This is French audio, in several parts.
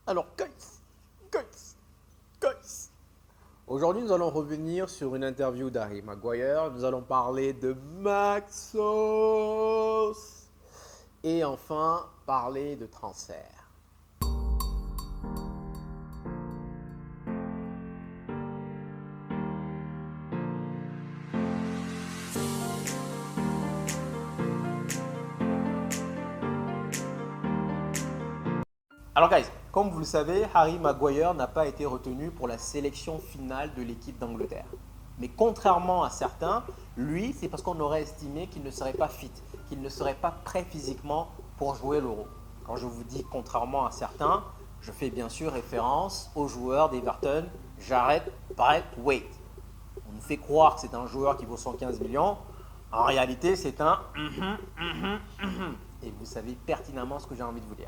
Alors, guys. Aujourd'hui, nous allons revenir sur une interview d'Harry Maguire. Nous allons parler de Maxos. Et enfin, parler de transfert. Alors, guys, comme vous le savez, Harry Maguire n'a pas été retenu pour la sélection finale de l'équipe d'Angleterre. Mais contrairement à certains, lui, c'est parce qu'on aurait estimé qu'il ne serait pas fit, qu'il ne serait pas prêt physiquement pour jouer l'Euro. Quand je vous dis contrairement à certains, je fais bien sûr référence au joueur d'Everton, Jared Braithwaite. On nous fait croire que c'est un joueur qui vaut 115 millions. En réalité, c'est un et vous savez pertinemment ce que j'ai envie de vous dire.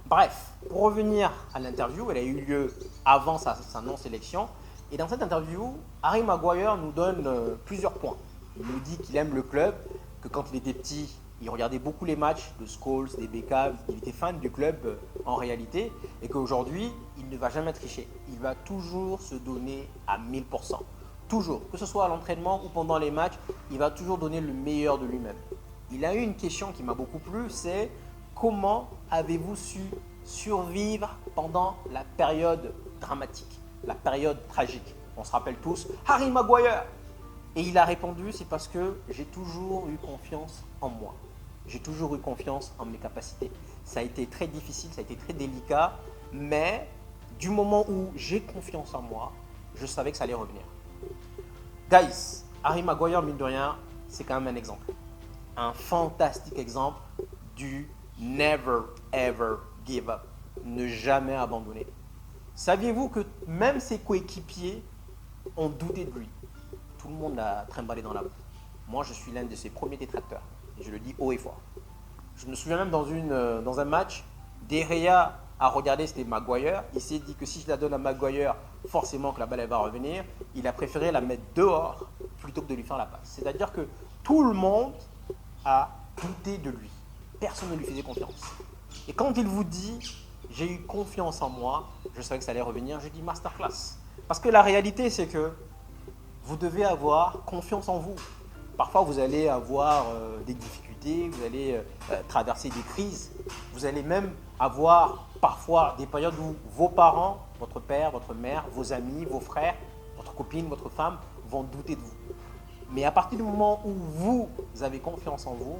Bref, pour revenir à l'interview, elle a eu lieu avant sa non-sélection. Et dans cette interview, Harry Maguire nous donne plusieurs points. Il nous dit qu'il aime le club, que quand il était petit, il regardait beaucoup les matchs de Scholes, des Beckham, il était fan du club en réalité, et qu'aujourd'hui, il ne va jamais tricher. Il va toujours se donner à 1000%. Toujours, que ce soit à l'entraînement ou pendant les matchs, il va toujours donner le meilleur de lui-même. Il a eu une question qui m'a beaucoup plu, c'est comment avez-vous su survivre pendant la période dramatique, la période tragique? On se rappelle tous, Harry Maguire. Et il a répondu, c'est parce que j'ai toujours eu confiance en moi. J'ai toujours eu confiance en mes capacités. Ça a été très difficile, ça a été très délicat, mais du moment où j'ai confiance en moi, je savais que ça allait revenir. Guys, Harry Maguire, mine de rien, c'est quand même un exemple. Un fantastique exemple du never ever give up. Ne jamais abandonner. Saviez-vous que même ses coéquipiers ont douté de lui? Tout le monde l'a trimballé dans la boue. Moi, je suis l'un de ses premiers détracteurs. Et je le dis haut et fort. Je me souviens même dans un match, De Gea a regardé, c'était Maguire. Il s'est dit que si je la donne à Maguire, forcément que la balle elle va revenir. Il a préféré la mettre dehors plutôt que de lui faire la passe. C'est-à-dire que tout le monde a douté de lui. Personne ne lui faisait confiance. Et quand il vous dit j'ai eu confiance en moi, je savais que ça allait revenir, je dis masterclass. Parce que la réalité, c'est que vous devez avoir confiance en vous. Parfois, vous allez avoir des difficultés, vous allez traverser des crises, vous allez même avoir parfois des périodes où vos parents, votre père, votre mère, vos amis, vos frères, votre copine, votre femme vont douter de vous. Mais à partir du moment où vous avez confiance en vous,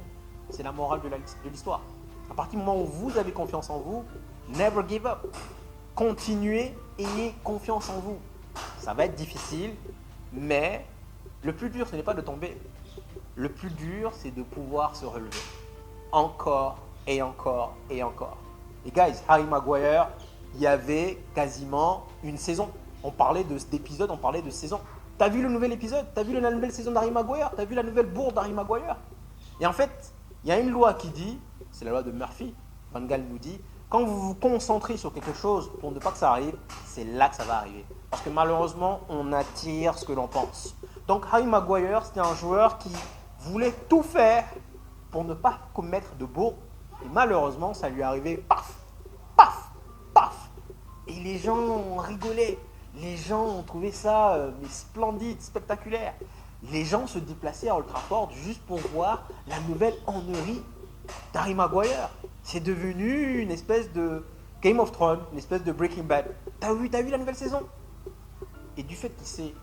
c'est la morale de l'histoire. À partir du moment où vous avez confiance en vous, never give up. Continuez, ayez confiance en vous. Ça va être difficile, mais le plus dur, ce n'est pas de tomber. Le plus dur, c'est de pouvoir se relever. Encore et encore et encore. Et guys, Harry Maguire, il y avait quasiment une saison. On parlait d'épisode, on parlait de saison. T'as vu le nouvel épisode? T'as vu la nouvelle saison d'Harry Maguire? T'as vu la nouvelle bourde d'Harry Maguire? Et en fait, il y a une loi qui dit, c'est la loi de Murphy, Van Gaal nous dit, quand vous vous concentrez sur quelque chose pour ne pas que ça arrive, c'est là que ça va arriver. Parce que malheureusement, on attire ce que l'on pense. Donc Harry Maguire, c'était un joueur qui voulait tout faire pour ne pas commettre de bourre. Et malheureusement, ça lui est arrivé, paf, paf, paf. Et les gens ont rigolé. Les gens ont trouvé ça mais splendide, spectaculaire. Les gens se déplaçaient à Old Trafford juste pour voir la nouvelle ennerie d'Harry Maguire. C'est devenu une espèce de Game of Thrones, une espèce de Breaking Bad. T'as vu la nouvelle saison? Et du fait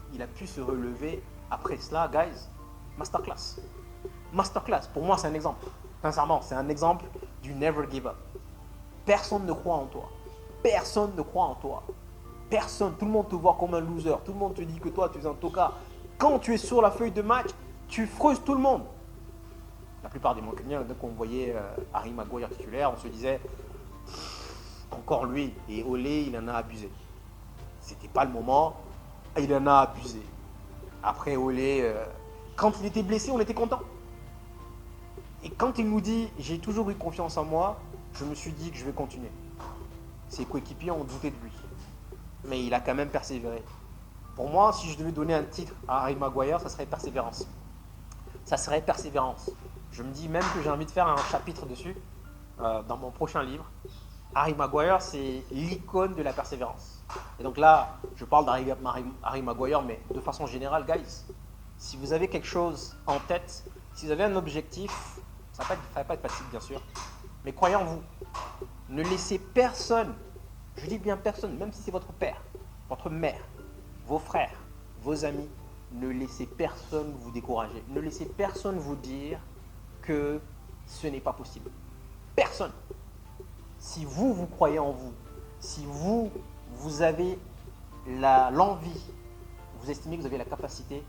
qu'il a pu se relever après cela, guys, masterclass. Masterclass, pour moi c'est un exemple. Sincèrement, c'est un exemple du never give up. Personne ne croit en toi. Personne ne croit en toi. Personne, tout le monde te voit comme un loser. Tout le monde te dit que toi tu es un tocard. Quand tu es sur la feuille de match, tu frustres tout le monde. La plupart des Mancuniens, dès qu'on voyait Harry Maguire titulaire, on se disait encore lui. Et Olé, il en a abusé. C'était pas le moment. Il en a abusé. Après Olé, quand il était blessé, on était content. Et quand il nous dit j'ai toujours eu confiance en moi, je me suis dit que je vais continuer. Ses coéquipiers ont douté de lui. Mais il a quand même persévéré. Pour moi, si je devais donner un titre à Harry Maguire, ça serait Persévérance. Ça serait Persévérance. Je me dis même que j'ai envie de faire un chapitre dessus dans mon prochain livre. Harry Maguire, c'est l'icône de la persévérance. Et donc là, je parle d'Harry Maguire, mais de façon générale, guys, si vous avez quelque chose en tête, si vous avez un objectif, ça ne va pas être facile, bien sûr, mais croyez en vous. Ne laissez personne, je dis bien personne, même si c'est votre père, votre mère, vos frères, vos amis, ne laissez personne vous décourager. Ne laissez personne vous dire que ce n'est pas possible. Personne. Si vous, vous croyez en vous, si vous, vous avez l'envie, vous estimez que vous avez la capacité,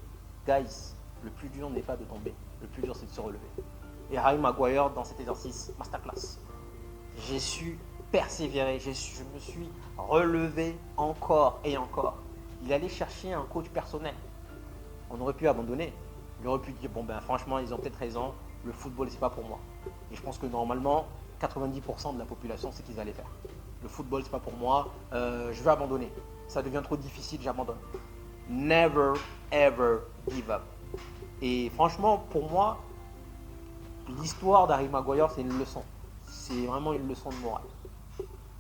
guys, le plus dur n'est pas de tomber, le plus dur c'est de se relever. Et Harry Maguire, dans cet exercice, masterclass, j'ai su persévérer, je me suis relevé encore et encore. Il allait chercher un coach personnel. On aurait pu abandonner. Il aurait pu dire, bon ben franchement, ils ont peut-être raison, le football, c'est pas pour moi. Et je pense que normalement, 90% de la population, c'est qu'ils allaient faire. Le football, c'est pas pour moi, je vais abandonner. Ça devient trop difficile, j'abandonne. Never, ever give up. Et franchement, pour moi, l'histoire d'Harry Maguire, c'est une leçon. C'est vraiment une leçon de morale.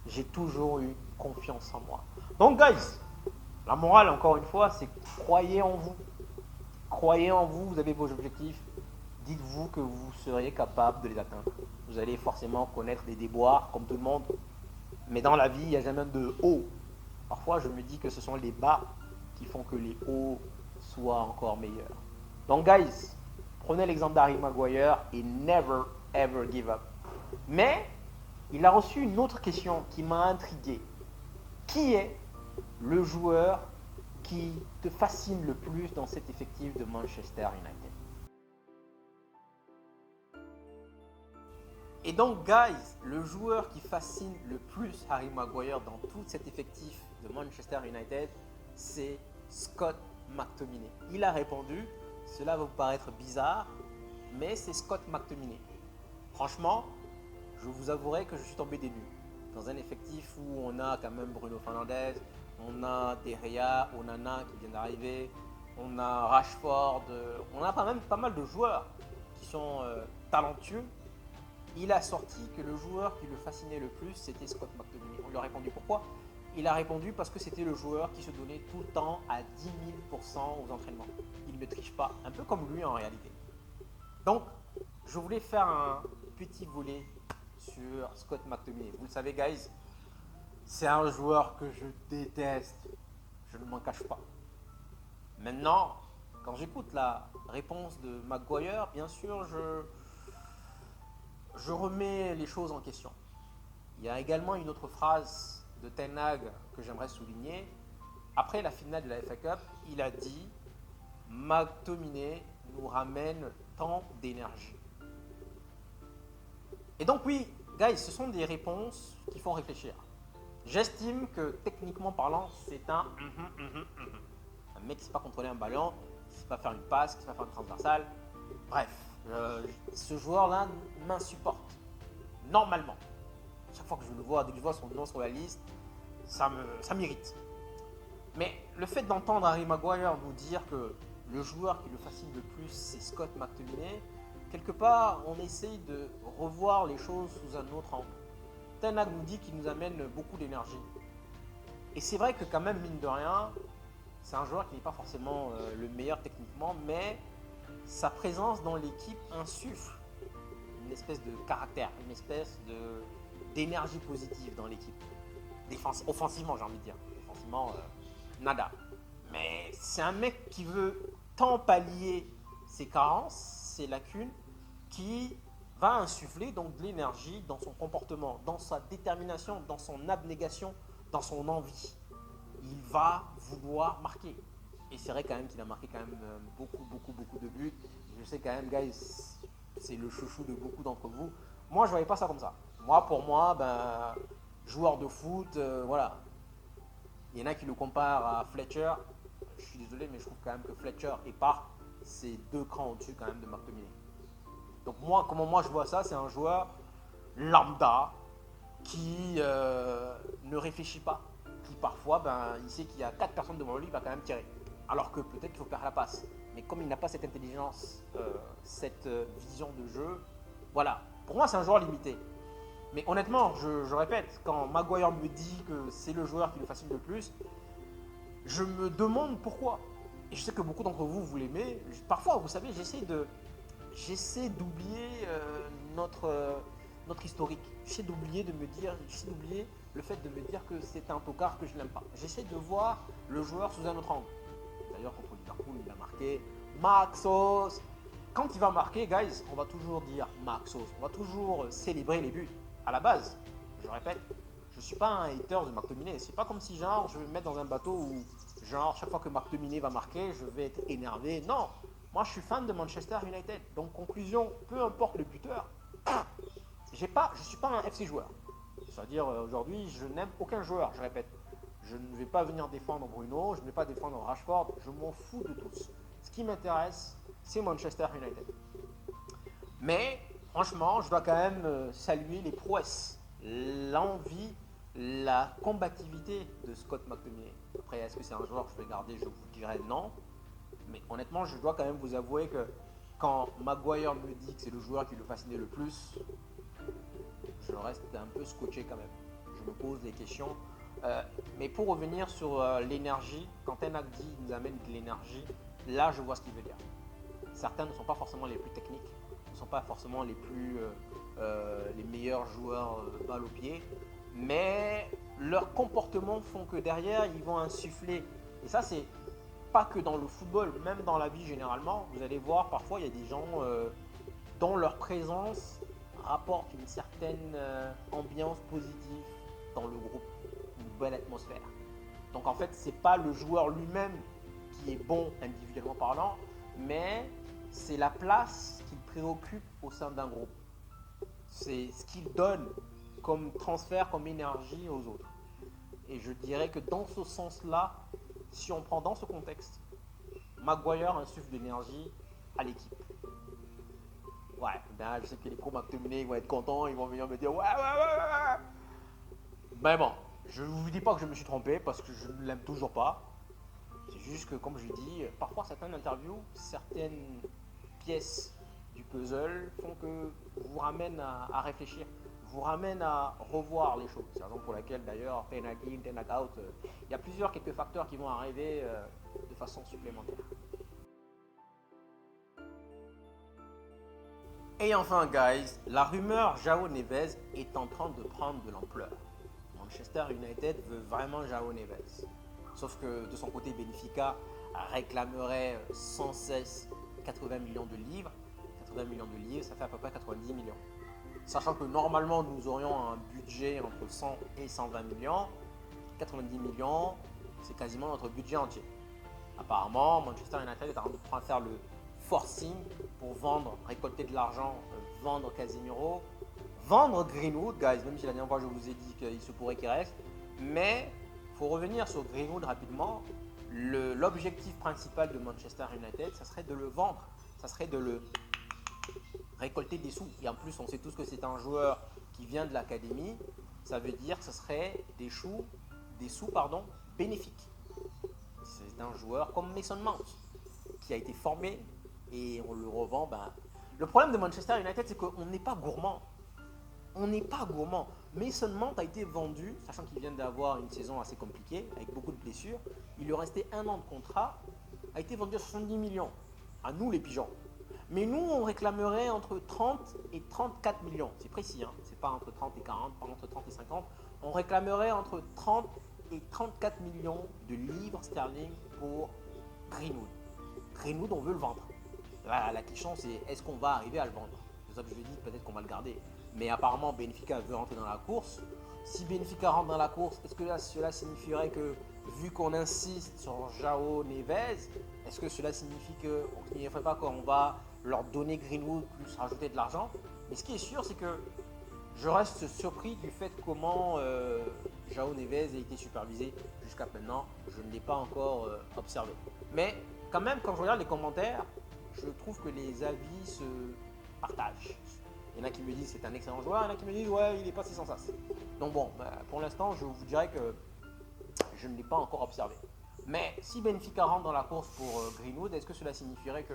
J'ai toujours eu confiance en moi. Donc, guys, la morale, encore une fois, c'est croyez en vous. Croyez en vous, vous avez vos objectifs. Dites-vous que vous serez capable de les atteindre. Vous allez forcément connaître des déboires, comme tout le monde. Mais dans la vie, il n'y a jamais de haut. Parfois, je me dis que ce sont les bas qui font que les hauts soient encore meilleurs. Donc, guys, prenez l'exemple d'Harry Maguire et never, ever give up. Mais, il a reçu une autre question qui m'a intrigué. Qui est le joueur qui te fascine le plus dans cet effectif de Manchester United? Et donc, guys, le joueur qui fascine le plus Harry Maguire dans tout cet effectif de Manchester United, c'est Scott McTominay. Il a répondu, cela va vous paraître bizarre, mais c'est Scott McTominay. Franchement, je vous avouerai que je suis tombé des nues. Dans un effectif où on a quand même Bruno Fernandes, on a De Gea, Onana qui vient d'arriver, on a Rashford, on a quand même pas mal de joueurs qui sont talentueux. Il a sorti que le joueur qui le fascinait le plus, c'était Scott McTominay. On lui a répondu pourquoi? Il a répondu parce que c'était le joueur qui se donnait tout le temps à 10 000% aux entraînements. Il ne triche pas, un peu comme lui en réalité. Donc, je voulais faire un petit volet sur Scott McTominay. Vous le savez, guys, c'est un joueur que je déteste. Je ne m'en cache pas. Maintenant, quand j'écoute la réponse de Maguire, bien sûr, je remets les choses en question. Il y a également une autre phrase de Ten Hag que j'aimerais souligner. Après la finale de la FA Cup, il a dit « McTominay nous ramène tant d'énergie ». Et donc oui, guys, ce sont des réponses qui font réfléchir. J'estime que techniquement parlant, c'est un mec qui ne sait pas contrôler un ballon, qui ne sait pas faire une passe, qui ne sait pas faire une transversale. Bref, ce joueur-là m'insupporte. Normalement. Chaque fois que je le vois, dès que je vois son nom sur la liste, ça m'irrite. Mais le fait d'entendre Harry Maguire nous dire que le joueur qui le fascine le plus, c'est Scott McTominay, quelque part, on essaye de revoir les choses sous un autre angle. Ten Hag nous dit qu'il nous amène beaucoup d'énergie. Et c'est vrai que quand même, mine de rien, c'est un joueur qui n'est pas forcément le meilleur techniquement, mais sa présence dans l'équipe insuffle une espèce de caractère, une espèce d'énergie positive dans l'équipe. Offensivement, j'ai envie de dire. Défensivement, nada. Mais c'est un mec qui veut tant pallier ses carences, ses lacunes, qui va insuffler donc de l'énergie dans son comportement, dans sa détermination, dans son abnégation, dans son envie. Il va vouloir marquer. Et c'est vrai quand même qu'il a marqué quand même beaucoup de buts. Je sais quand même, guys, c'est le chouchou de beaucoup d'entre vous. Moi, je ne voyais pas ça comme ça. Pour moi, joueur de foot, voilà. Il y en a qui le comparent à Fletcher. Je suis désolé, mais je trouve quand même que Fletcher et Park, c'est 2 crans au-dessus quand même de McTominay. Donc comment moi je vois ça, c'est un joueur lambda qui ne réfléchit pas, qui parfois, il sait qu'il y a 4 personnes devant lui, il va quand même tirer. Alors que peut-être qu'il faut faire la passe. Mais comme il n'a pas cette intelligence, cette vision de jeu, voilà. Pour moi, c'est un joueur limité. Mais honnêtement, je répète, quand Maguire me dit que c'est le joueur qui le fascine le plus, je me demande pourquoi. Et je sais que beaucoup d'entre vous, vous l'aimez. Parfois, vous savez, j'essaie d'oublier notre historique. J'essaie d'oublier j'essaie d'oublier le fait de me dire que c'est un tocard que je n'aime pas. J'essaie de voir le joueur sous un autre angle. D'ailleurs, contre Liverpool, il a marqué Maxos. Quand il va marquer, guys, on va toujours dire Maxos. On va toujours célébrer les buts. À la base, je répète, je ne suis pas un hater de McTominay. C'est pas comme si genre je vais me mettre dans un bateau où genre chaque fois que McTominay va marquer, je vais être énervé. Non, moi je suis fan de Manchester United. Donc conclusion, peu importe le buteur, je ne suis pas un FC joueur. C'est-à-dire aujourd'hui, je n'aime aucun joueur, je répète. Je ne vais pas venir défendre Bruno, je ne vais pas défendre Rashford, je m'en fous de tous. Ce qui m'intéresse, c'est Manchester United. Mais franchement, je dois quand même saluer les prouesses, l'envie, la combativité de Scott McTominay. Après, est-ce que c'est un joueur que je vais garder? Je vous dirais non. Mais honnêtement, je dois quand même vous avouer que quand Maguire me dit que c'est le joueur qui le fascinait le plus, je reste un peu scotché quand même. Je me pose des questions. Mais pour revenir sur l'énergie, quand Ten Hag dit nous amène de l'énergie, là je vois ce qu'il veut dire. Certains ne sont pas forcément les plus techniques, ne sont pas forcément les meilleurs joueurs balle au pied, mais leurs comportements font que derrière ils vont insuffler. Et ça c'est pas que dans le football, même dans la vie généralement, vous allez voir parfois il y a des gens dont leur présence apporte une certaine ambiance positive dans le groupe, une bonne atmosphère. Donc en fait, c'est pas le joueur lui-même qui est bon individuellement parlant, mais c'est la place qu'il préoccupe au sein d'un groupe. C'est ce qu'il donne comme transfert, comme énergie aux autres. Et je dirais que dans ce sens-là, si on prend dans ce contexte, Maguire insuffle d'énergie à l'équipe. Ouais, ben, je sais que les pros McTominay vont être contents, ils vont venir me dire ouais. Mais bon, je ne vous dis pas que je me suis trompé parce que je ne l'aime toujours pas. C'est juste que, comme je dis, parfois certaines interviews, certaines pièces du puzzle font que vous ramènent à réfléchir, vous ramènent à revoir les choses. C'est la raison pour laquelle d'ailleurs, Ten Hag in, Ten Hag out, il y a quelques facteurs qui vont arriver de façon supplémentaire. Et enfin, guys, la rumeur João Neves est en train de prendre de l'ampleur. Manchester United veut vraiment João Neves. Sauf que de son côté, Benfica réclamerait sans cesse 80 millions de livres. 80 millions de livres, ça fait à peu près 90 millions. Sachant que normalement, nous aurions un budget entre 100 et 120 millions. 90 millions, c'est quasiment notre budget entier. Apparemment, Manchester United est en train de faire le forcing pour vendre, récolter de l'argent, vendre Casemiro, vendre Greenwood, guys, même si la dernière fois je vous ai dit qu'il se pourrait qu'il reste. Mais il faut revenir sur Greenwood rapidement. L'objectif principal de Manchester United, ça serait de le vendre, ça serait de le récolter des sous. Et en plus, on sait tous que c'est un joueur qui vient de l'académie, ça veut dire que ce serait des sous bénéfiques. C'est un joueur comme Mason Mount qui a été formé et on le revend. Le problème de Manchester United, c'est qu'on n'est pas gourmand. On n'est pas gourmand. Mason Mount a été vendu, sachant qu'il vient d'avoir une saison assez compliquée, avec beaucoup de blessures. Il lui restait 1 an de contrat, a été vendu à 70 millions. À nous les pigeons. Mais nous, on réclamerait entre 30 et 34 millions. C'est précis, hein. C'est pas entre 30 et 40, pas entre 30 et 50. On réclamerait entre 30 et 34 millions de livres sterling pour Greenwood. Greenwood, on veut le vendre. La question, c'est est-ce qu'on va arriver à le vendre? C'est ça que je dis, peut-être qu'on va le garder. Mais apparemment, Benfica veut rentrer dans la course. Si Benfica rentre dans la course, est-ce que cela signifierait que, vu qu'on insiste sur João Neves, est-ce que cela signifie qu'on ne ferait pas qu'on va leur donner Greenwood plus rajouter de l'argent? Mais ce qui est sûr, c'est que je reste surpris du fait comment João Neves a été supervisé jusqu'à maintenant. Je ne l'ai pas encore observé. Mais quand même, quand je regarde les commentaires, je trouve que les avis se partagent. Il y en a qui me disent c'est un excellent joueur, il y en a qui me disent ouais, il est pas si sans sas. Donc bon, pour l'instant, je vous dirais que je ne l'ai pas encore observé. Mais si Benfica rentre dans la course pour Greenwood, est-ce que cela signifierait que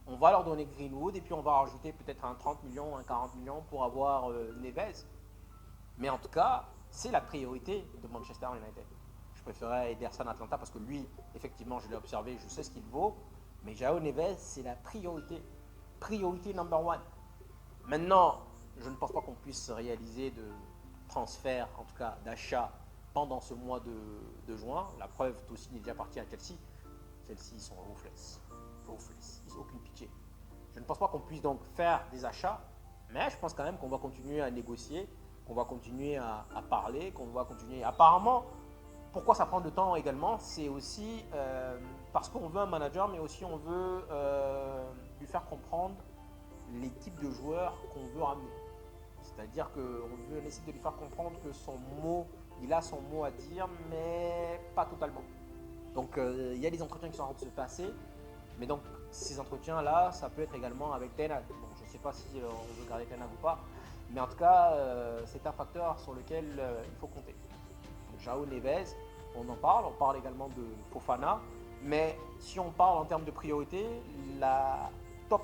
on va leur donner Greenwood et puis on va rajouter peut-être un 30 millions, un 40 millions pour avoir Neves? Mais en tout cas, c'est la priorité de Manchester United. Je préférais Ederson Atlanta parce que lui, effectivement, je l'ai observé, je sais ce qu'il vaut. Mais João Neves, c'est la priorité. Priorité number one. Maintenant, je ne pense pas qu'on puisse réaliser de transfert, en tout cas d'achat, pendant ce mois de juin. La preuve, Tosin est déjà parti à Chelsea. Chelsea, ils sont ruthless. Ruthless. Ils n'ont aucune pitié. Je ne pense pas qu'on puisse donc faire des achats, mais je pense quand même qu'on va continuer à négocier, qu'on va continuer à parler, qu'on va continuer. Apparemment, pourquoi ça prend du temps également, c'est aussi parce qu'on veut un manager, mais aussi on veut lui faire comprendre les types de joueurs qu'on veut ramener. C'est-à-dire qu'on essaie de lui faire comprendre que il a son mot à dire, mais pas totalement. Donc il y a des entretiens qui sont en train de se passer, mais donc ces entretiens-là, ça peut être également avec Ten Hag. Bon, je ne sais pas si on veut garder Ten Hag ou pas, mais en tout cas, c'est un facteur sur lequel il faut compter. Donc, João Neves, on parle également de Fofana, mais si on parle en termes de priorité, la top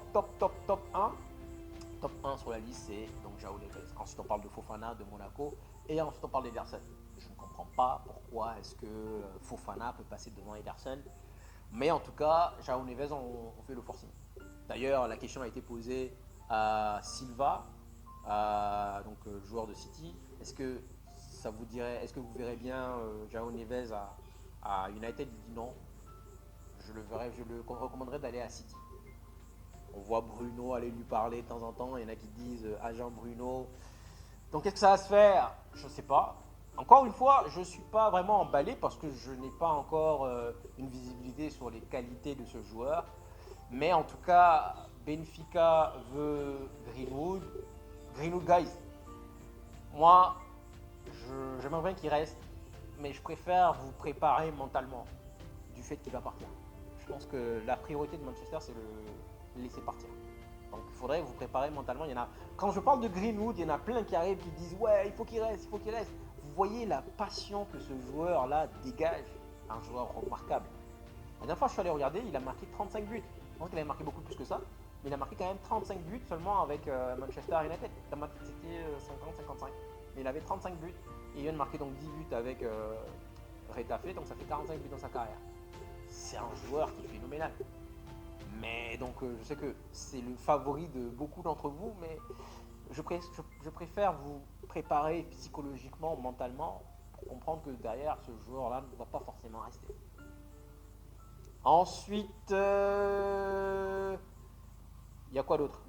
1 sur la liste, c'est donc João Neves. Ensuite, on parle de Fofana, de Monaco, et ensuite on parle d'Ederson. Je ne comprends pas pourquoi est-ce que Fofana peut passer devant Ederson. Mais en tout cas, João Neves, on fait le forcing. D'ailleurs, la question a été posée à Silva, donc joueur de City. Est-ce que vous verrez bien João Neves à United? Il dit non. Je le recommanderais d'aller à City. On voit Bruno aller lui parler de temps en temps. Il y en a qui disent agent Bruno. Donc qu'est-ce que ça va se faire? Je ne sais pas. Encore une fois, je ne suis pas vraiment emballé parce que je n'ai pas encore une visibilité sur les qualités de ce joueur. Mais en tout cas, Benfica veut Greenwood. Greenwood, guys, moi, j'aimerais bien qu'il reste, mais je préfère vous préparer mentalement du fait qu'il va partir. Je pense que la priorité de Manchester, c'est le laisser partir. Donc il faudrait vous préparer mentalement. Quand je parle de Greenwood, il y en a plein qui arrivent qui disent ouais, il faut qu'il reste, il faut qu'il reste. Vous voyez la passion que ce joueur-là dégage, un joueur remarquable. La dernière fois, je suis allé regarder, il a marqué 35 buts. Je pense qu'il avait marqué beaucoup plus que ça, mais il a marqué quand même 35 buts seulement avec Manchester United. C'était 50-55. Mais il avait 35 buts et il vient de marquer donc 10 buts avec Retafe, donc ça fait 45 buts dans sa carrière. C'est un joueur qui est phénoménal. Mais donc je sais que c'est le favori de beaucoup d'entre vous, mais je préfère vous préparer psychologiquement, mentalement, pour comprendre que derrière ce joueur-là ne va pas forcément rester. Ensuite, il y a quoi d'autre?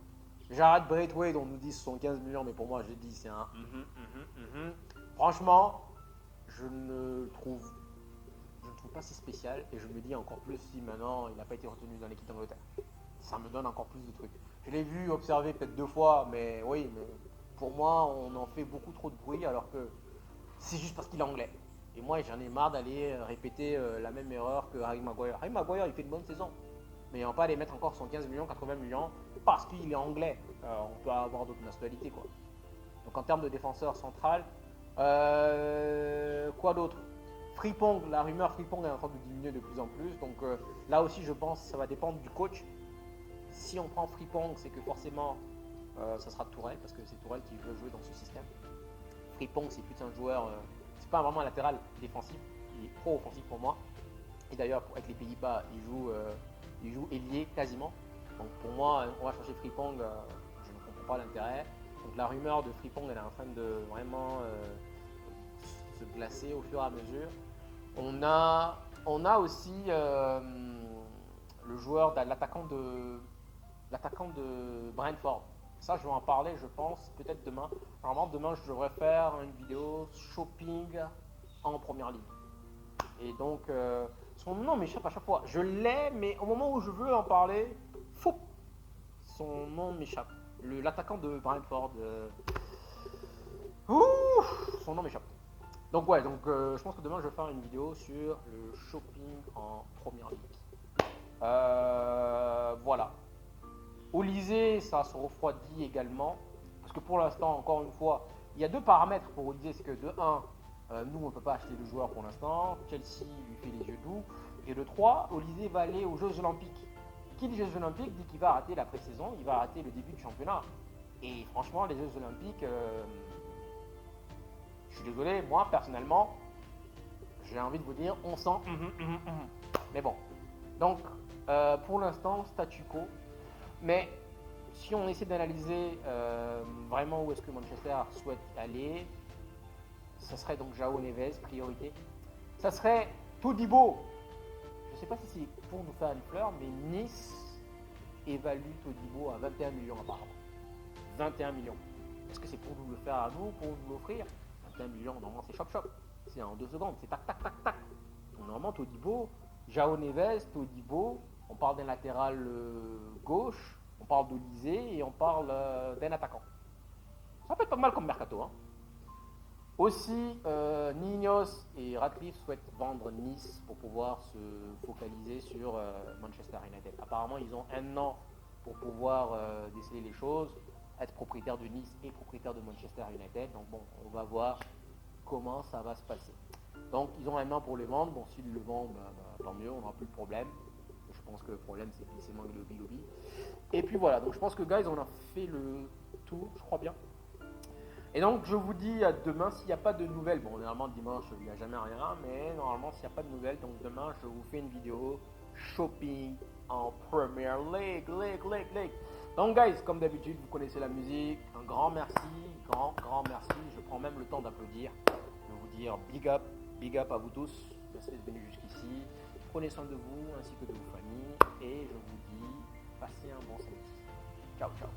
Jared Braithwaite, on nous dit 75 millions, mais pour moi, j'ai dit c'est un. Franchement, je ne trouve pas si spécial et je me dis encore plus si maintenant il n'a pas été retenu dans l'équipe d'Angleterre. Ça me donne encore plus de trucs. Je l'ai vu observer peut-être 2 fois, mais oui, mais pour moi, on en fait beaucoup trop de bruit alors que c'est juste parce qu'il est anglais. Et moi, j'en ai marre d'aller répéter la même erreur que Harry Maguire. Harry Maguire, il fait une bonne saison. Mais on va pas aller mettre encore 115 millions, 80 millions parce qu'il est anglais. On peut avoir d'autres nationalités, quoi. Donc en termes de défenseur central, quoi d'autre? Frimpong, la rumeur Frimpong est en train de diminuer de plus en plus. Donc là aussi, je pense que ça va dépendre du coach. Si on prend Frimpong, c'est que forcément, ça sera Tourelle, parce que c'est Tourelle qui veut jouer dans ce système. Frimpong, c'est plus un joueur, c'est pas vraiment un latéral défensif, il est pro-offensif pour moi. Et d'ailleurs, avec les Pays-Bas, il joue ailier quasiment. Donc pour moi, on va chercher Frimpong, je ne comprends pas l'intérêt. Donc la rumeur de Frimpong, elle est en train de vraiment se glacer au fur et à mesure. On a aussi le joueur, l'attaquant de Brentford. Ça, je vais en parler, je pense, peut-être demain. Normalement, demain, je devrais faire une vidéo shopping en première ligue. Et donc, son nom m'échappe à chaque fois. Je l'ai, mais au moment où je veux en parler, son nom m'échappe. L'attaquant de Brentford. Son nom m'échappe. Donc ouais, je pense que demain je vais faire une vidéo sur le shopping en première ligue. Voilà. Olysée, ça se refroidit également. Parce que pour l'instant, encore une fois, il y a 2 paramètres pour Olysée. C'est que de 1, nous on ne peut pas acheter le joueur pour l'instant. Chelsea lui fait les yeux doux. Et de 3, Olysée va aller aux Jeux Olympiques. Qui dit Jeux Olympiques dit qu'il va rater la pré-saison, il va rater le début du championnat. Et franchement, les Jeux Olympiques, Je suis désolé, moi personnellement, j'ai envie de vous dire, on sent. Mais bon. Donc, pour l'instant, statu quo. Mais si on essaie d'analyser vraiment où est-ce que Manchester souhaite aller, ça serait donc João Neves, priorité. Ça serait Todibo. Je ne sais pas si c'est pour nous faire une fleur, mais Nice évalue Todibo à 21 millions apparemment. 21 millions. Est-ce que c'est pour nous le faire à nous, pour nous l'offrir? 21 millions, normalement c'est chop chop. C'est en 2 secondes, c'est tac tac tac tac. Donc, normalement Todibo, João Neves, Todibo, on parle d'un latéral gauche, on parle d'Olysée et on parle d'un attaquant. Ça peut être pas mal comme mercato. Hein. Aussi, Ninos et Ratcliffe souhaitent vendre Nice pour pouvoir se focaliser sur Manchester United. Apparemment, ils ont un an pour pouvoir déceler les choses, être propriétaire de Nice et propriétaire de Manchester United. Donc bon, on va voir comment ça va se passer. Donc ils ont un an pour les vendre. Bon, s'ils le vendent, tant mieux, on n'aura plus de problème. Je pense que le problème, c'est qu'il manque de lobby. Et puis voilà, donc je pense que guys, on a fait le tour, je crois bien. Et donc je vous dis à demain s'il n'y a pas de nouvelles. Bon, normalement dimanche il n'y a jamais rien, mais normalement s'il n'y a pas de nouvelles, donc demain je vous fais une vidéo shopping en Premier League. Donc guys, comme d'habitude, vous connaissez la musique. Un grand merci, grand merci. Je prends même le temps d'applaudir, de vous dire big up à vous tous. Merci d'être venus jusqu'ici. Prenez soin de vous ainsi que de vos familles et je vous dis passez un bon samedi. Ciao ciao.